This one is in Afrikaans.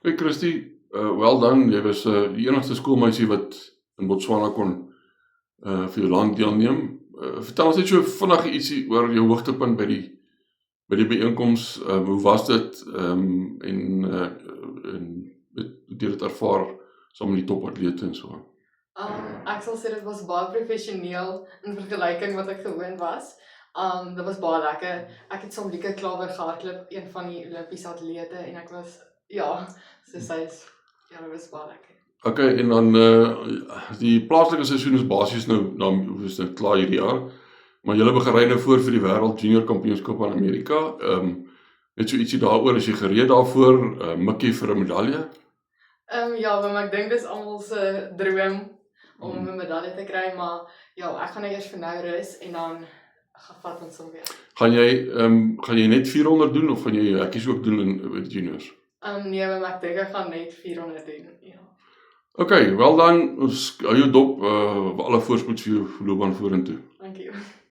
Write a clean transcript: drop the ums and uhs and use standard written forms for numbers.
Hey Christy, wel dan, jy was die enigste skoolmeisie wat in Botswana kon vir jou land deelneem. Vertel ons net so vinnig ietsie oor jou hoogtepunt by die byeenkoms. Hoe was dit en hoe het jy dit ervaar saam met die topatlete en so? Ek sal sê dit was baie professioneel in vergelyking wat ek gewoond was. Dit was baie lekker. Ek het saam Lieke Klawer gehardloop, een van die Olimpiese atlete, en ek was, dit was baie lekker. Okay, en dan die plaaslike seisoen is basies nou klaar hierdie jaar, maar julle berei nou voor vir die wêreld junior kampioenskap in Amerika. Net so ietsie daaroor, as jy gereed daarvoor, mik jy vir 'n medalje? Maar ek dink dis almal se droom om 'n medalje te kry, maar ek gaan nou eers vir nou rus en dan vat ons hom weer. Gaan jy net 400 doen of gaan jy hekkies ook doen in juniors? Nee, maar ek dink ek gaan net 400 doen, ja. Okay, wel dan, ons hou jou dop, alle voorspoed vir jou loopbaan vorentoe.